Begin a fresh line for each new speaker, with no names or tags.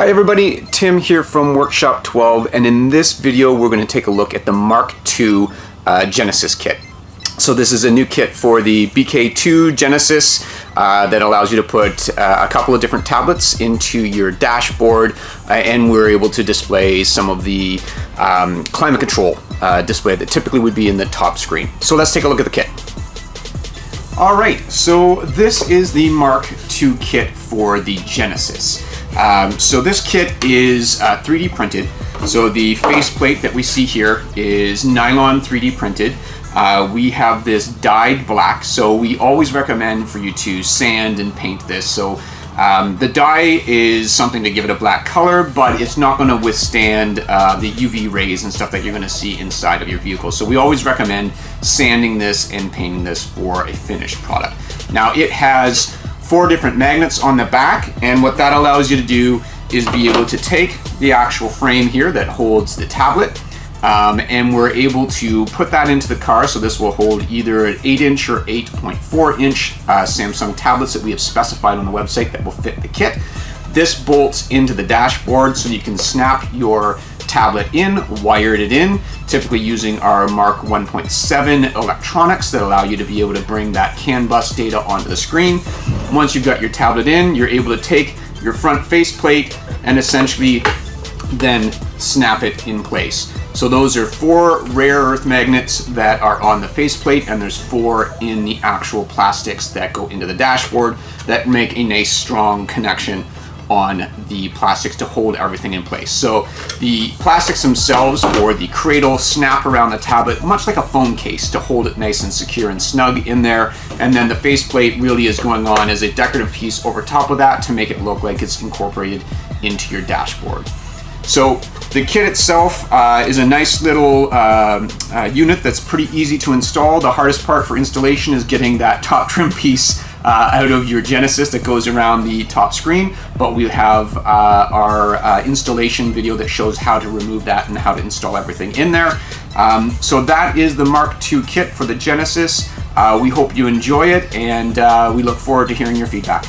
Hi everybody, Tim here from Workshop 12, and in this video we're going to take a look at the Mark II Genesis kit. So this is a new kit for the BK2 Genesis that allows you to put a couple of different tablets into your dashboard, and we're able to display some of the climate control display that typically would be in the top screen. So let's take a look at the kit. Alright, so this is the Mark II kit for the Genesis. So this kit is 3D printed. So the faceplate that we see here is nylon 3D printed. We have this dyed black, so we always recommend for you to sand and paint this. So the dye is something to give it a black color, but it's not going to withstand the UV rays and stuff that you're going to see inside of your vehicle. So we always recommend sanding this and painting this for a finished product. Now it has 4 different magnets on the back, and what that allows you to do is be able to take the actual frame here that holds the tablet, and we're able to put that into the car. So this will hold either an 8-inch or 8.4-inch Samsung tablets that we have specified on the website that will fit the kit. This bolts into the dashboard, so you can snap your tablet in, wired it in, typically using our Mark 1.7 electronics that allow you to be able to bring that CAN bus data onto the screen. Once you've got your tablet in, you're able to take your front faceplate and essentially then snap it in place. So those are 4 rare earth magnets that are on the faceplate, and there's 4 in the actual plastics that go into the dashboard that make a nice strong connection on the plastics to hold everything in place. So the plastics themselves, or the cradle, snap around the tablet much like a phone case to hold it nice and secure and snug in there, and then the faceplate really is going on as a decorative piece over top of that to make it look like it's incorporated into your dashboard. So the kit itself is a nice little unit that's pretty easy to install. The hardest part for installation is getting that top trim piece out of your Genesis that goes around the top screen, but we have our installation video that shows how to remove that and how to install everything in there. So that is the Mark II kit for the Genesis. We hope you enjoy it, and we look forward to hearing your feedback.